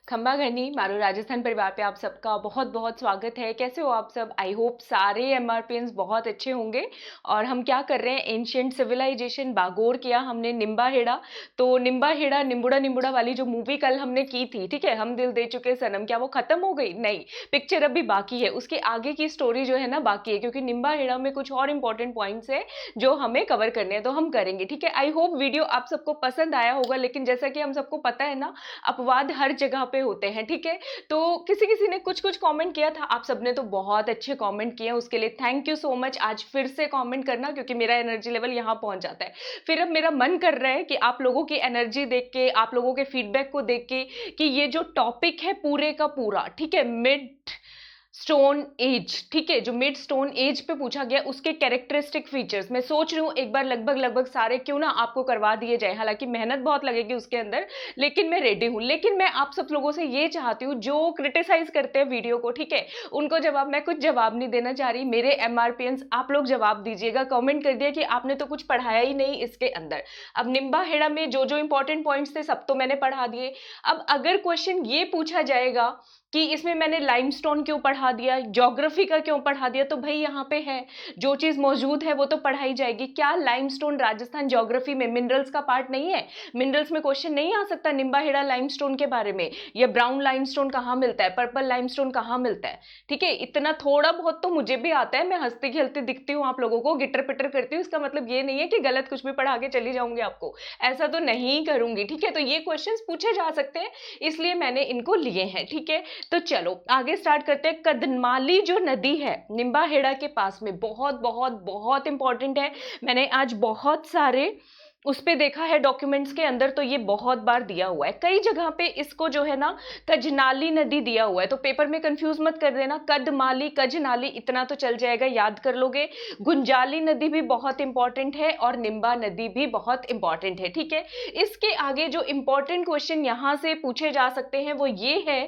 खंबा घनी मारू राजस्थान परिवार पे आप सबका बहुत बहुत स्वागत है। कैसे हो आप सब? आई होप सारे एमआरपियंस बहुत अच्छे होंगे। और हम क्या कर रहे हैं, एंशियंट सिविलाइजेशन बागोर किया हमने, निम्बा हेड़ा। तो निम्बा हेड़ा निम्बुड़ा निम्बुड़ा वाली जो मूवी कल हमने की थी, ठीक है, हम दिल दे चुके सनम, क्या वो खत्म हो गई? नहीं, पिक्चर अभी बाकी है, उसके आगे की स्टोरी जो है ना बाकी है, क्योंकि निम्बा हेड़ा में कुछ और इंपॉर्टेंट पॉइंट्स है जो हमें कवर करने हैं, तो हम करेंगे, ठीक है। आई होप वीडियो आप सबको पसंद आया होगा, लेकिन जैसा कि हम सबको पता है ना, अपवाद हर जगह पे होते हैं, ठीक है। तो किसी किसी ने कुछ कुछ कमेंट किया था, आप सबने तो बहुत अच्छे कमेंट किए, उसके लिए थैंक यू सो मच। आज फिर से कमेंट करना, क्योंकि मेरा एनर्जी लेवल यहाँ पहुंच जाता है। फिर अब मेरा मन कर रहा है कि आप लोगों की एनर्जी देख के, आप लोगों के फीडबैक को देख के, कि ये जो टॉपिक है पूरे का पूरा, ठीक है, मिड स्टोन एज, ठीक है, जो मिड स्टोन एज पे पूछा गया, उसके कैरेक्टरिस्टिक फीचर्स मैं सोच रही हूँ एक बार लगभग लगभग सारे क्यों ना आपको करवा दिए जाए। हालांकि मेहनत बहुत लगेगी उसके अंदर, लेकिन मैं रेडी हूँ। लेकिन मैं आप सब लोगों से ये चाहती हूँ, जो क्रिटिसाइज करते हैं वीडियो को, ठीक है, उनको जवाब, मैं कुछ जवाब नहीं देना चाह रही, मेरे एमआरपीएंस आप लोग जवाब दीजिएगा। कमेंट कर दिया कि आपने तो कुछ पढ़ाया ही नहीं इसके अंदर। अब निम्बा हेड़ा में जो जो इंपॉर्टेंट पॉइंट्स थे सब तो मैंने पढ़ा दिए। अब अगर क्वेश्चन ये पूछा जाएगा कि इसमें मैंने लाइमस्टोन क्यों पढ़ा दिया, ज्योग्राफी का क्यों पढ़ा दिया, तो भाई यहाँ पे है, जो चीज मौजूद है वो तो पढ़ाई जाएगी। क्या लाइमस्टोन राजस्थान ज्योग्राफी में मिनरल्स का पार्ट नहीं है? मिनरल्स में क्वेश्चन नहीं आ सकता निम्बा हेड़ा लाइमस्टोन के बारे में? या ब्राउन लाइमस्टोन कहाँ मिलता है, पर्पल लाइमस्टोन कहाँ मिलता है? ठीक है, इतना थोड़ा बहुत तो मुझे भी आता है, मैं हंसती खेलती दिखती हूँ आप लोगों को, गिटर पिटर करती हूँ, इसका मतलब ये नहीं है कि गलत कुछ भी पढ़ा के चली जाऊंगी आपको, ऐसा तो नहीं करूंगी, ठीक है। तो ये क्वेश्चंस पूछे जा सकते हैं, इसलिए मैंने इनको लिए हैं, ठीक है। तो चलो आगे स्टार्ट करते हैं। कदमाली जो नदी है निम्बा हेड़ा के पास में, बहुत बहुत बहुत इंपॉर्टेंट है। मैंने आज बहुत सारे उस पे देखा है डॉक्यूमेंट्स के अंदर, तो ये बहुत बार दिया हुआ है कई जगह पे, इसको जो है ना कजनाली नदी दिया हुआ है, तो पेपर में कंफ्यूज मत कर देना, कदमाली कजनाली इतना तो चल जाएगा, याद कर लोगे। गुंजाली नदी भी बहुत इंपॉर्टेंट है और निम्बा नदी भी बहुत इंपॉर्टेंट है, ठीक है। इसके आगे जो इंपॉर्टेंट क्वेश्चन यहां से पूछे जा सकते हैं वो ये है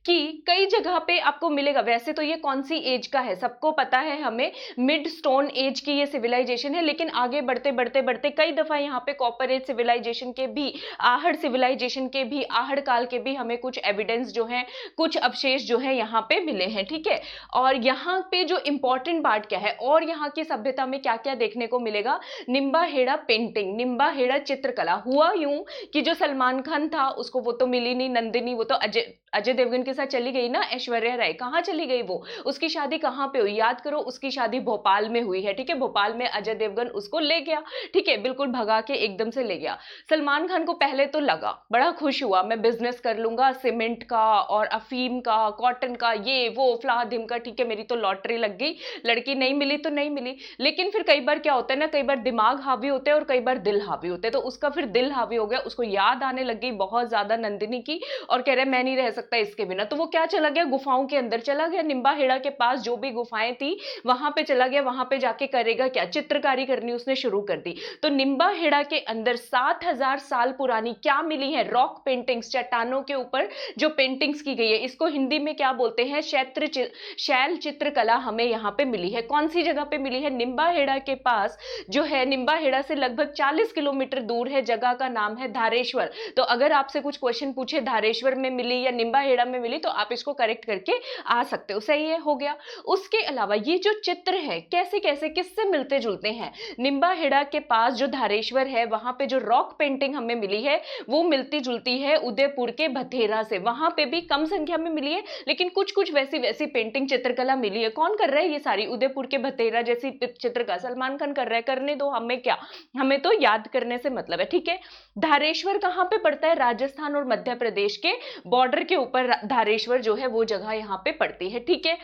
कि कई जगह पे आपको मिलेगा, वैसे तो ये कौन सी एज का है सबको पता है हमें, मिड स्टोन एज की ये सिविलाइजेशन है, लेकिन आगे बढ़ते बढ़ते बढ़ते कई दफा यहाँ पे कॉपर एज सिविलाइजेशन के भी, आहड़ सिविलाइजेशन के भी, आहड़ काल के भी हमें कुछ एविडेंस जो है, कुछ अवशेष जो है यहाँ पे मिले हैं, ठीक है। और यहाँ पे जो इंपॉर्टेंट पार्ट क्या है, और यहाँ की सभ्यता में क्या क्या देखने को मिलेगा, निम्बा हेड़ा पेंटिंग, निम्बा हेड़ा चित्रकला। हुआ यूं कि जो सलमान खान था उसको वो तो मिली नहीं नंदिनी, वो तो अजय अजय देवगन के साथ चली गई ना, ऐश्वर्या राय कहाँ चली गई वो, उसकी शादी कहाँ पे हुई, याद करो, उसकी शादी भोपाल में हुई है, ठीक है, भोपाल में अजय देवगन उसको ले गया, ठीक है, बिल्कुल भगा के एकदम से ले गया। सलमान खान को पहले तो लगा, बड़ा खुश हुआ, मैं बिजनेस कर लूंगा सीमेंट का और अफीम का, कॉटन का, ये वो फला धिम का, ठीक है, मेरी तो लॉटरी लग गई, लड़की नहीं मिली तो नहीं मिली। लेकिन फिर कई बार क्या होता है ना, कई बार दिमाग हावी होते हैं और कई बार दिल हावी होते हैं, तो उसका फिर दिल हावी हो गया, उसको याद आने लग गई बहुत ज्यादा नंदिनी की, और कह रहे मैं नहीं रह सकता इसके बिना, तो वो क्या चला गया, गुफाओं के अंदर चला गया, निम्बा हेड़ा के पास जो भी गुफाएं थी वहां पे चला गया, वहां पे जाके करेगा क्या, चित्रकारी करनी उसने शुरू कर दी। तो निम्बा हेड़ा के अंदर 7000 साल पुरानी क्या मिली है, रॉक पेंटिंग्स, चट्टानों के ऊपर जो पेंटिंग्स की गई है, इसको हिंदी में क्या बोलते हैं, शैल चित्रकला हमें यहाँ पे मिली है। कौन सी जगह पे मिली है, निम्बा हेड़ा के पास जो है, निम्बा हेड़ा से लगभग 40 किलोमीटर दूर है, जगह का नाम है धारेश्वर। तो अगर आपसे कुछ क्वेश्चन पूछे धारेश्वर में मिली या निम्बा हेड़ा में मिली, तो आप इसको करेक्ट करके आ सकते हो, सही है, हो गया। उसके अलावा ये जो चित्र है कैसे कैसे किससे मिलते जुलते हैं, निम्बा हेड़ा के पास जो धारेश्वर है वहां पे जो रॉक पेंटिंग हमें मिली है वो मिलती जुलती है उदयपुर के भथेरा से, वहां पे भी कम संख्या में मिली है, लेकिन कुछ कुछ वैसी वैसी पेंटिंग चित्रकला मिली है। कौन कर रहा है ये सारी, उदयपुर के भथेरा जैसी चित्रकला सलमान खान कर रहा है, करने दो, हमें क्या, हमें तो याद करने से मतलब है, ठीक है। धारेश्वर कहां पे पड़ता है, राजस्थान और मध्य प्रदेश के बॉर्डर के ऊपर धारेश्वर जो है वो जगह यहां पे पड़ती है, ठीक है।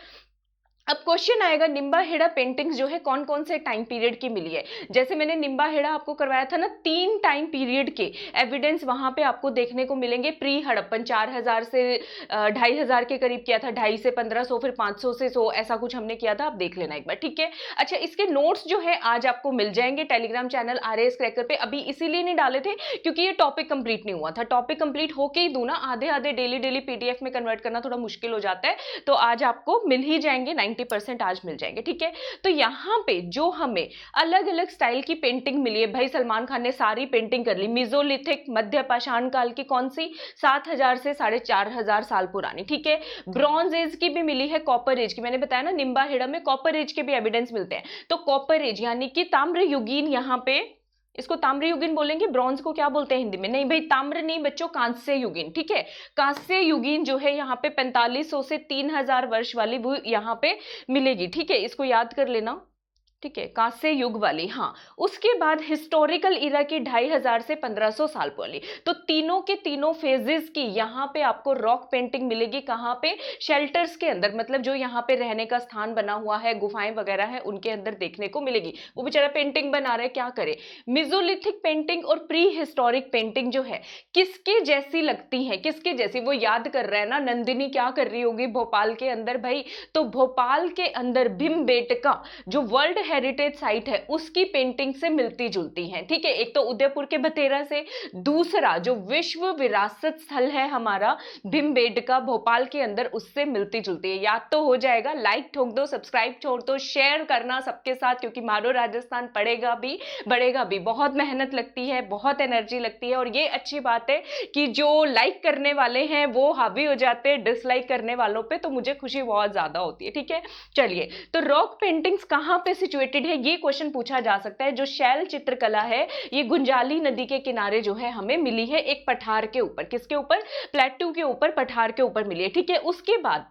अब क्वेश्चन आएगा, निम्बा हेड़ा पेंटिंग्स जो है कौन कौन से टाइम पीरियड की मिली है। जैसे मैंने निम्बा हेड़ा आपको करवाया था ना, 3 टाइम पीरियड के एविडेंस वहां पे आपको देखने को मिलेंगे। प्री हड़प्पन 4000 से 2500 के करीब किया था, 250 से 1500, फिर 500 से 100, ऐसा कुछ हमने किया था, आप देख लेना एक बार, ठीक है। अच्छा, इसके नोट्स जो है आज आपको मिल जाएंगे टेलीग्राम चैनल RAS क्रैकर पे। अभी इसीलिए नहीं डाले थे क्योंकि ये टॉपिक कंप्लीट नहीं हुआ था, टॉपिक कंप्लीट होके ही दूं ना, आधे आधे डेली डेली PDF में कन्वर्ट करना थोड़ा मुश्किल हो जाता है, तो आज आपको मिल ही जाएंगे 90% आज मिल जाएंगे, ठीक है। तो यहाँ पे जो हमें अलग अलग स्टाइल की पेंटिंग मिली है, भाई सलमान खान ने सारी पेंटिंग कर ली, मिजोलिथिक मध्य पाषाण काल की, कौन सी, 7000 से 4500 साल पुरानी, ठीक है। ब्रॉन्ज एज की भी मिली है, कॉपर एज की, मैंने बताया ना निम्बाहेड़ा में कॉपर एज के भी एविडेंस मिलते हैं। तो कॉपर एज यानी कि ताम्र युगीन, यहाँ पे इसको ताम्र युगीन बोलेंगे, ब्रॉन्ज को क्या बोलते हैं हिंदी में, नहीं भाई ताम्र नहीं बच्चों, कांस्य युगीन, ठीक है। कांस्य युगीन जो है यहाँ पे 4500 से 3000 वर्ष वाली वो यहाँ पे मिलेगी, ठीक है, इसको याद कर लेना, ठीक है, कांस्य युग वाली। हाँ, उसके बाद हिस्टोरिकल इरा की 2500 से 1500 साल वाली। तो तीनों के तीनों फेजेस की यहाँ पे आपको रॉक पेंटिंग मिलेगी, कहाँ पे, शेल्टर्स के अंदर, मतलब जो यहाँ पे रहने का स्थान बना हुआ है, गुफाएं वगैरह है, उनके अंदर देखने को मिलेगी। वो बेचारा पेंटिंग बना रहे, क्या करे। मिजोलिथिक पेंटिंग और प्री हिस्टोरिक पेंटिंग जो है किसके जैसी लगती है, किसके जैसी, वो याद कर रहे हैं ना, नंदिनी क्या कर रही होगी भोपाल के अंदर भाई, तो भोपाल के अंदर भीमबेटका जो वर्ल्ड हेरिटेज साइट है उसकी पेंटिंग से मिलती जुलती हैं, ठीक है। एक तो उदयपुर के बतेरा से, दूसरा जो विश्व विरासत स्थल है हमारा भीमबेटका भोपाल के अंदर, उससे मिलती जुलती है। याद तो हो जाएगा, लाइक ठोक दो, सब्सक्राइब छोड़ दो, शेयर करना सबके साथ, क्योंकि मारो राजस्थान पढ़ेगा भी बढ़ेगा भी। बहुत मेहनत लगती है, बहुत एनर्जी लगती है, और ये अच्छी बात है कि जो लाइक करने वाले हैं वो हावी हो जाते हैं डिसलाइक करने वालों पे, तो मुझे खुशी बहुत ज्यादा होती है, ठीक है। चलिए, तो रॉक पेंटिंग्स कहां पे सिचुएटेड है, ये क्वेश्चन पूछा जा सकता है। जो शैल चित्रकला है ये गुंजाली नदी के किनारे जो है हमें मिली है, एक पठार के ऊपर, किसके ऊपर, प्लेटू के ऊपर, पठार के ऊपर मिली है, ठीक है। उसके बाद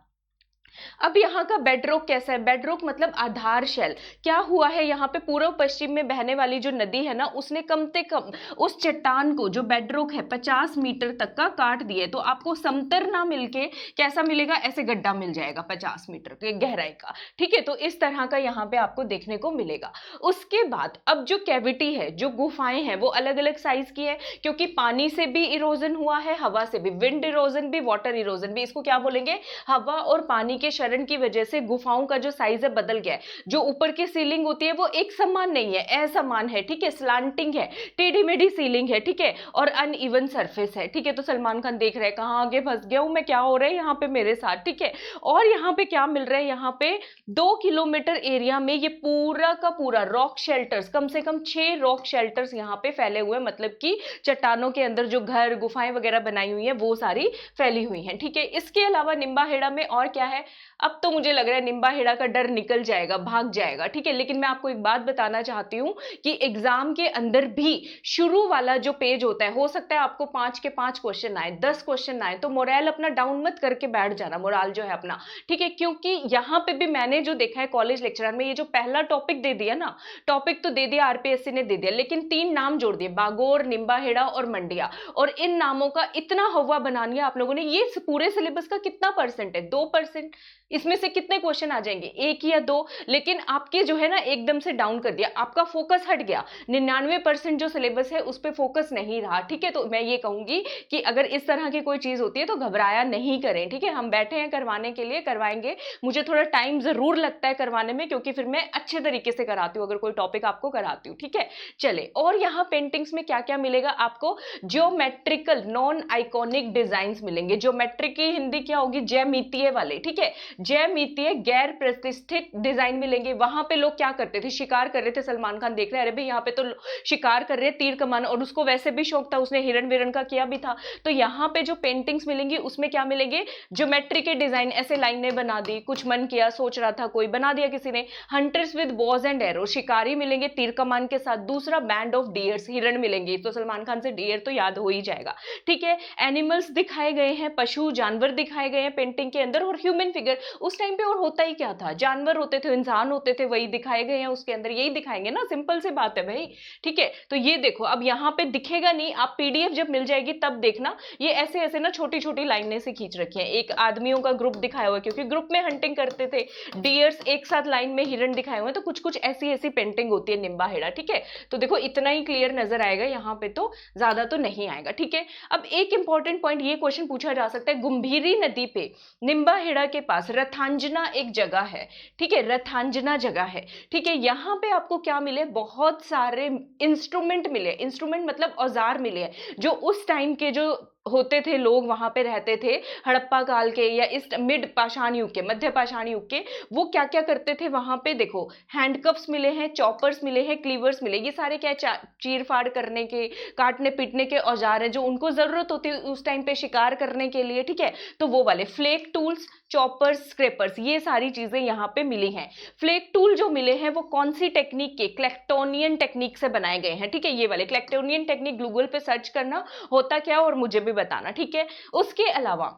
अब यहाँ का बेडरोक कैसा है, बेडरोक मतलब आधार शैल। क्या हुआ है, यहाँ पे पूर्व पश्चिम में बहने वाली जो नदी है ना, उसने कम से कम उस चट्टान को जो बेडरोक है 50 मीटर तक का काट दिए, तो आपको समतर ना मिलके कैसा मिलेगा, ऐसे गड्ढा मिल जाएगा 50 मीटर के गहराई का, ठीक है। तो इस तरह का यहाँ पे आपको देखने को मिलेगा। उसके बाद अब जो कैविटी है, जो गुफाएं हैं, वो अलग अलग साइज की है, क्योंकि पानी से भी इरोजन हुआ है, हवा से भी, विंड इरोजन भी, वाटर इरोजन भी, इसको क्या बोलेंगे, हवा और पानी के शरण की वजह से गुफाओं का जो साइज है बदल गया है। जो ऊपर की सीलिंग होती है वो एक समान नहीं है, असमान है, ठीक है, स्लांटिंग है, टेढ़ी मेढ़ी सीलिंग है, ठीक है, और अनइवन सरफेस है, ठीक है। तो सलमान खान देख रहे हैं कहां आगे फंस गया हूं मैं, क्या हो रहा है यहाँ पे मेरे साथ, ठीक है। और यहाँ पे क्या मिल रहा है, यहाँ पे 2 किलोमीटर एरिया में ये पूरा का पूरा रॉक शेल्टर्स, कम से कम 6 रॉक शेल्टर्स यहाँ पे फैले हुए, मतलब कि चट्टानों के अंदर जो घर गुफाएं वगैरह बनाई हुई है वो सारी फैली हुई हैं, ठीक है। इसके अलावा निम्बाहेड़ा में और क्या है, अब तो मुझे लग रहा है निम्बाहेड़ा का डर निकल जाएगा, भाग जाएगा, ठीक है। लेकिन मैं आपको एक बात बताना चाहती हूं कि एग्जाम के अंदर भी शुरू वाला जो पेज होता है, हो सकता है आपको 5 के 5 क्वेश्चन आए, 10 क्वेश्चन आए, तो मोरल अपना डाउन मत करके बैठ जाना, मोरल जो है अपना, ठीक है। क्योंकि यहां पे भी मैंने जो देखा है कॉलेज लेक्चरर में, ये जो पहला टॉपिक दे दिया ना, टॉपिक तो दे दिया आरपीएससी ने दे दिया, लेकिन 3 नाम जोड़ दिए, बागोर, निम्बाहेड़ा और मंडिया, और इन नामों का इतना हवा बना लिया आप लोगों ने। ये पूरे सिलेबस का कितना परसेंट है, 2%, इसमें से कितने क्वेश्चन आ जाएंगे, 1 या 2, लेकिन आपके जो है ना एकदम से डाउन कर दिया, आपका फोकस हट गया, 99% जो सिलेबस है उस पर फोकस नहीं रहा, ठीक है। तो मैं ये कहूंगी कि अगर इस तरह की कोई चीज होती है तो घबराया नहीं करें, ठीक है। हम बैठे हैं करवाने के लिए, करवाएंगे, मुझे थोड़ा टाइम जरूर लगता है करवाने में, क्योंकि फिर मैं अच्छे तरीके से कराती हूँ अगर कोई टॉपिक आपको कराती हूँ, ठीक है। चले, और यहाँ पेंटिंग्स में क्या क्या मिलेगा आपको, ज्योमेट्रिकल नॉन आइकॉनिक डिजाइन मिलेंगे। ज्योमेट्रिक की हिंदी क्या होगी, ज्यामितीय वाले, ठीक है, ज्यामितीय गैर प्रतिष्ठित डिजाइन मिलेंगे। वहां पे लोग क्या करते थे, शिकार कर रहे थे, सलमान खान देख रहे हैं, अरे भाई यहाँ पे तो शिकार कर रहे हैं तीर कमान, और उसको वैसे भी शौक था, उसने हिरण विरण का किया भी था। तो यहाँ पे जो पेंटिंग्स मिलेंगी उसमें क्या मिलेंगे, ज्योमेट्री के डिजाइन, ऐसे लाइनें बना दी, कुछ मन किया, सोच रहा था कोई, बना दिया किसी ने। Hunters with boughs and arrow, शिकारी मिलेंगे तीर कमान के साथ। दूसरा बैंड ऑफ डियर्स, हिरण मिलेंगे, तो सलमान खान से डियर तो याद हो ही जाएगा, ठीक है। एनिमल्स दिखाए गए हैं, पशु जानवर दिखाए गए हैं पेंटिंग के अंदर, और ह्यूमन फिगर, उस टाइम पे और होता ही क्या था, जानवर होते थे, इंसान होते थे, वही दिखाए गए हैं उसके अंदर, यही दिखाएंगे ना, सिंपल सी बात है भाई, ठीक है। तो ये देखो, अब यहाँ पे दिखेगा नहीं, आप पीडीएफ जब मिल जाएगी तब देखना, ये ऐसे ऐसे ना छोटी छोटी लाइनें से खींच रखी है, एक आदमियों का ग्रुप दिखाया हुआ है, क्योंकि ग्रुप में हंटिंग करते थे, डियर्स एक साथ लाइन में, हिरण दिखाए हुए हैं, तो कुछ कुछ ऐसी ऐसी पेंटिंग होती है निम्बाहेड़ा, ठीक है। तो देखो इतना ही क्लियर नजर आएगा यहाँ पे, तो ज्यादा तो नहीं आएगा, ठीक है। अब एक इंपॉर्टेंट पॉइंट, ये क्वेश्चन पूछा जा सकता है, गंभीरी नदी पे निम्बाहेड़ा के पास रथांजना एक जगह है, ठीक है, रथांजना जगह है, ठीक है। यहाँ पे आपको क्या मिले, बहुत सारे इंस्ट्रूमेंट मिले, इंस्ट्रूमेंट मतलब औजार मिले हैं, जो उस टाइम के जो होते थे, लोग वहां पे रहते थे हड़प्पा काल के या इस मिड पाषाण युग के, मध्य पाषाण युग के, वो क्या क्या करते थे वहां पे? देखो, हैंडकफ्स मिले हैं, चॉपर्स मिले हैं, क्लीवर्स मिले, ये सारे क्या चीर फाड़ करने के, काटने पीटने के औजार है जो उनको जरूरत होती है उस टाइम पे शिकार करने के लिए, ठीक है। तो वो वाले फ्लेक टूल्स, चॉपर्स, स्क्रैपर्स, ये सारी चीजें यहाँ पे मिली हैं। फ्लेक टूल जो मिले हैं वो कौन सी टेक्निक के? क्लेक्टोनियन टेक्निक से बनाए गए हैं, ठीक है। ये वाले क्लेक्टोनियन टेक्निक गूगल पे सर्च करना होता क्या और मुझे भी बताना, ठीक है। उसके अलावा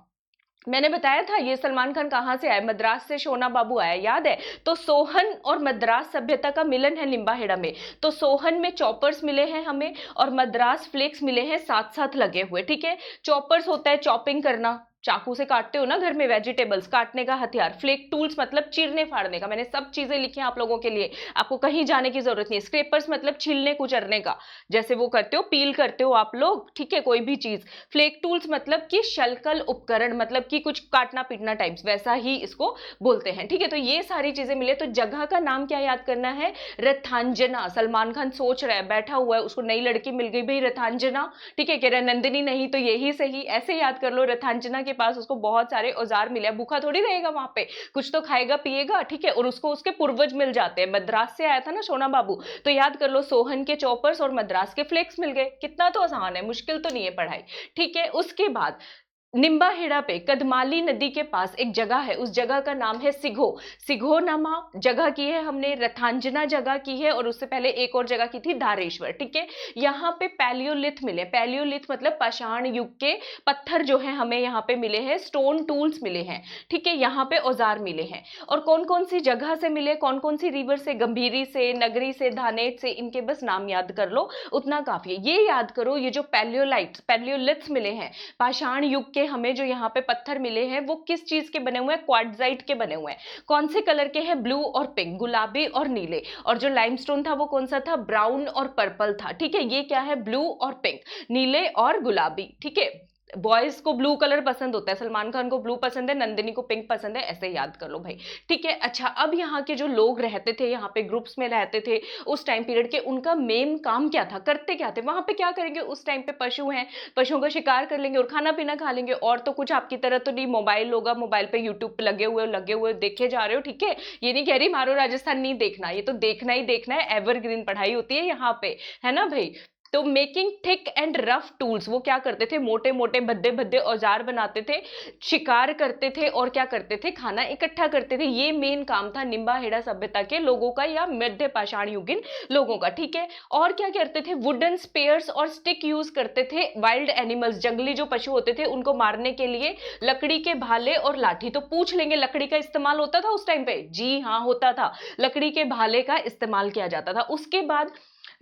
मैंने बताया था ये सलमान खान कहाँ से आया, मद्रास से शोना बाबू आया, याद है? तो सोहन और मद्रास सभ्यता का मिलन है निम्बाहेड़ा में। तो सोहन में चॉपर्स मिले हैं हमें और मद्रास फ्लेक्स मिले हैं साथ साथ लगे हुए, ठीक है। चॉपर्स होता है चॉपिंग करना, चाकू से काटते हो ना घर में वेजिटेबल्स, काटने का हथियार। फ्लेक टूल्स मतलब चीरने फाड़ने का, मैंने सब चीजें लिखी हैं आप लोगों के लिए, आपको कहीं जाने की जरूरत नहीं है। स्क्रैपर्स मतलब छीलने कुचरने का, जैसे वो करते हो, पील करते हो आप लोग, ठीक है, कोई भी चीज। फ्लेक टूल्स मतलब कि शलकल उपकरण, मतलब कि कुछ काटना पीटना टाइप्स, वैसा ही इसको बोलते हैं, ठीक है। तो ये सारी चीजें मिले। तो जगह का नाम क्या याद करना है? रथांजना। सलमान खान सोच रहा है, बैठा हुआ है, उसको नई लड़की मिल गई, भाई रथांजना, ठीक है, कह रहा नंदिनी नहीं तो यही सही, ऐसे याद कर लो। रथांजना के पास उसको बहुत सारे औजार मिले, भूखा थोड़ी रहेगा वहां पे, कुछ तो खाएगा पिएगा, ठीक है। और उसको उसके पूर्वज मिल जाते हैं, मद्रास से आया था ना सोना बाबू, तो याद कर लो सोहन के चॉपर्स और मद्रास के फ्लेक्स मिल गए। कितना तो आसान है, मुश्किल तो नहीं है पढ़ाई, ठीक है। उसके बाद निम्बाहेड़ा पे कदमाली नदी के पास एक जगह है, उस जगह का नाम है सिघो। सिघो नामा जगह की है हमने, रथांजना जगह की है, और उससे पहले एक और जगह की थी धारेश्वर, ठीक है। यहाँ पे पैलियोलिथ मिले, पैलियोलिथ मतलब पाषाण युग के पत्थर जो है हमें यहाँ पे मिले हैं, स्टोन टूल्स मिले हैं, ठीक है। यहाँ पे औजार मिले हैं। और कौन कौन सी जगह से मिले, कौन कौन सी रिवर से? गंभीरी से, नगरी से, धानेट से, इनके बस नाम याद कर लो, उतना काफी है। ये याद करो, ये जो पैलियोलिथ्स मिले हैं, पाषाण युग के हमें जो यहाँ पे पत्थर मिले हैं, वो किस चीज के बने हुए हैं? क्वार्टजाइट के बने हुए हैं। कौन से कलर के हैं? ब्लू और पिंक, गुलाबी और नीले। और जो लाइमस्टोन था वो कौन सा था? ब्राउन और पर्पल था, ठीक है। ये क्या है? ब्लू और पिंक, नीले और गुलाबी, ठीक है। बॉयज को ब्लू कलर पसंद होता है, सलमान खान को ब्लू पसंद है, नंदिनी को पिंक पसंद है, ऐसे याद कर लो भाई, ठीक है। अच्छा, अब यहाँ के जो लोग रहते थे, यहाँ पे ग्रुप्स में रहते थे उस टाइम पीरियड के, उनका मेन काम क्या था, करते क्या थे वहां पे? क्या करेंगे उस टाइम पे? पशु हैं, पशुओं का शिकार कर लेंगे और खाना पीना खा लेंगे, और तो कुछ आपकी तरह तो नहीं। मोबाइल होगा, मोबाइल पे यूट्यूब पे लगे हुए देखे जा रहे हो, ठीक है। ये नहीं कह रही मारो राजस्थान नहीं देखना, ये तो देखना ही देखना है, एवरग्रीन पढ़ाई होती है यहाँ पे, है ना भाई। तो making thick and rough tools, वो क्या करते थे? मोटे मोटे भद्दे भद्दे औजार बनाते थे, शिकार करते थे, और क्या करते थे? खाना इकट्ठा करते थे। ये मेन काम था निम्बाहेड़ा सभ्यता के लोगों का या मध्य पाषाण युगीन लोगों का, ठीक है। और क्या करते थे? वुडन स्पेयर्स और स्टिक यूज करते थे। वाइल्ड एनिमल्स, जंगली जो पशु होते थे उनको मारने के लिए लकड़ी के भाले और लाठी। तो पूछ लेंगे लकड़ी का इस्तेमाल होता था उस टाइम पे? जी हाँ, होता था, लकड़ी के भाले का इस्तेमाल किया जाता था। उसके बाद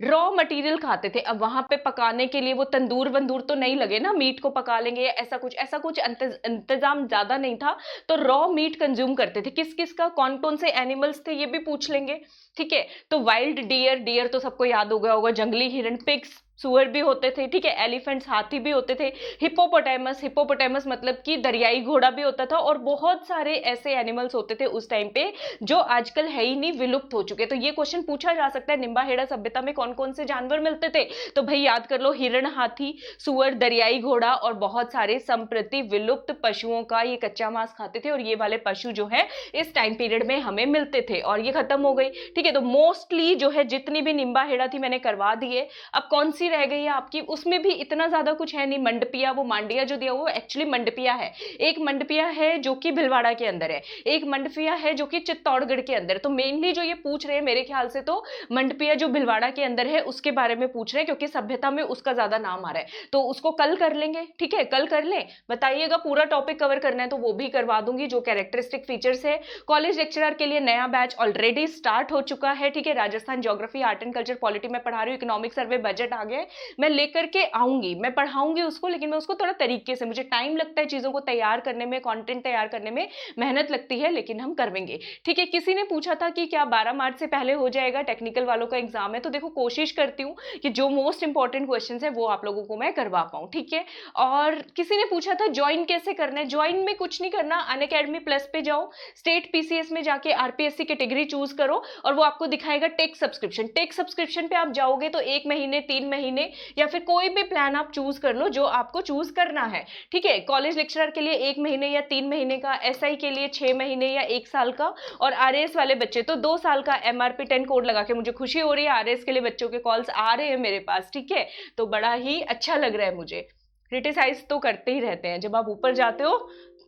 रॉ मटेरियल खाते थे। अब वहां पे पकाने के लिए वो तंदूर वंदूर तो नहीं लगे ना, मीट को पका लेंगे या ऐसा कुछ इंतजाम ज्यादा नहीं था, तो रॉ मीट कंज्यूम करते थे। किस किस का, कौन कौन से एनिमल्स थे ये भी पूछ लेंगे, ठीक है। तो वाइल्ड डियर, डियर तो सबको याद हो गया होगा, जंगली हिरण, पिग्स, सुअर भी होते थे, ठीक है। एलिफेंट्स, हाथी भी होते थे। हिप्पोपोटामस, हिप्पोपोटामस मतलब कि दरियाई घोड़ा भी होता था। और बहुत सारे ऐसे एनिमल्स होते थे उस टाइम पे जो आजकल है ही नहीं, विलुप्त हो चुके। तो ये क्वेश्चन पूछा जा सकता है, निम्बाहेड़ा सभ्यता में कौन कौन से जानवर मिलते थे? तो भाई याद कर लो, हिरण, हाथी, सुअर, दरियाई घोड़ा और बहुत सारे संप्रति विलुप्त पशुओं का ये कच्चा मांस खाते थे। और ये वाले पशु जो है इस टाइम पीरियड में हमें मिलते थे, और ये खत्म हो गई, ठीक है। तो मोस्टली जो है जितनी भी निम्बाहेड़ा थी मैंने करवा दी है। अब कौन सी रह गई है आपकी? उसमें भी इतना ज्यादा कुछ है नहीं। मंडपिया, वो मांडिया जो दिया वो एक्चुअली मंडपिया है। एक मंडपिया है जो कि भिलवाड़ा के अंदर है, एक मंडपिया है जो कि चित्तौड़गढ़ के अंदर। तो मेनली जो ये पूछ रहे हैं मेरे ख्याल से तो मंडपिया जो भिलवाड़ा के अंदर है उसके बारे में पूछ रहे हैं, क्योंकि सभ्यता में उसका ज्यादा नाम आ रहा है। तो उसको कल कर लेंगे, ठीक है, कल कर लें। बताइएगा, पूरा टॉपिक कवर करना है तो वो भी करवा दूंगी, जो कैरेक्टरिस्टिक फीचर्स है। कॉलेज लेक्चरर के लिए नया बैच ऑलरेडी स्टार्ट हो चुका है, ठीक है। Rajasthan geography, art and culture, polity में पढ़ा रही हूँ, इकोनॉमिक सर्वे, बजट आ गया, मैं लेकर के आऊंगी, मैं पढ़ाऊंगी उसको, लेकिन मैं उसको थोड़ा तरीके से, मुझे टाइम लगता है चीजों को तैयार करने में, कंटेंट तैयार करने में मेहनत लगती है, लेकिन हम करवेंगे, ठीक है। किसी ने पूछा था कि क्या 12 मार्च से पहले हो जाएगा, टेक्निकल वालों का एग्जाम है, तो देखो कोशिश करती हूँ कि जो मोस्ट इंपॉर्टेंट क्वेश्चन है वो आप लोगों को मैं करवा पाऊँ, ठीक है। और किसी ने पूछा था ज्वाइन कैसे करना है? ज्वाइन में कुछ नहीं करना, अनअकैडमी प्लस पे जाओ, स्टेट पीसीएस में जाके आरपीएससी कैटेगरी चूज करो, और वो आपको दिखाएगा टेक सब्सक्रिप्शन। टेक सब्सक्रिप्शन पे आप जाओगे तो 1 महीने, 3 महीने या फिर कोई भी प्लान आप चूज कर लो जो आपको चूज करना है, ठीक है। कॉलेज लेक्चरर के लिए 1 महीने या 3 महीने का, एसआई के लिए 6 महीने या 1 साल का, और आरएएस वाले बच्चे तो 2 साल का। एमआरपी 10 कोड लगा के मुझे खुशी हो रही है, आरएएस के लिए बच्चों के कॉल्स आ रहे हैं मेरे पास, ठीक है। तो बड़ा ही अच्छा लग रहा है मुझे। क्रिटिसाइज तो करते ही रहते हैं जब आप ऊपर जाते हो,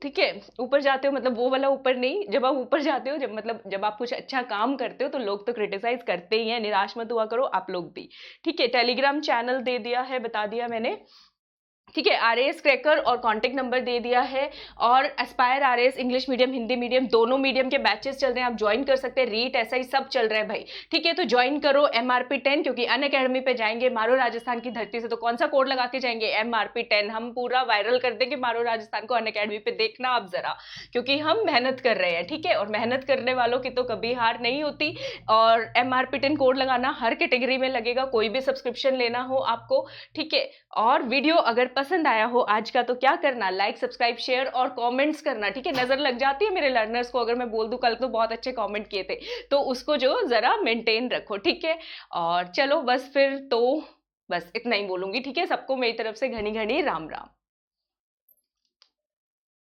ठीक है। ऊपर जाते हो मतलब वो वाला ऊपर नहीं, जब आप ऊपर जाते हो, जब मतलब जब आप कुछ अच्छा काम करते हो तो लोग तो क्रिटिसाइज करते ही हैं। निराश मत हुआ करो आप लोग भी, ठीक है। टेलीग्राम चैनल दे दिया है, बता दिया मैंने, ठीक है। आरएएस क्रैकर और कांटेक्ट नंबर दे दिया है। और Aspire RAS English medium, Hindi medium, दोनों मीडियम के बैचेस चल रहे हैं, आप ज्वाइन कर सकते हैं। रीट ऐसा ही सब चल रहा है भाई, ठीक है। तो ज्वाइन करो एमआरपी 10, क्योंकि अनअकैडमी पे जाएंगे मारो राजस्थान की धरती से, तो कौन सा कोड लगा के जाएंगे? एमआरपी 10। हम पूरा वायरल कर देंगे मारो राजस्थान को अनअकैडमी पे, देखना आप जरा, क्योंकि हम मेहनत कर रहे हैं, ठीक है। और मेहनत करने वालों की तो कभी हार नहीं होती। और एमआरपी 10 कोड लगाना हर कैटेगरी में लगेगा, कोई भी सब्सक्रिप्शन लेना हो आपको, ठीक है। और वीडियो अगर पसंद आया हो आज का तो क्या करना, लाइक, सब्सक्राइब, शेयर और कमेंट्स करना, ठीक है। नजर लग जाती है मेरे लर्नर्स को, अगर मैं बोल दूं कल तो बहुत अच्छे कमेंट किए थे, तो उसको जो जरा मेंटेन रखो, ठीक है। और चलो बस फिर तो बस इतना ही बोलूंगी, ठीक है। सबको मेरी तरफ से घनी घनी राम राम।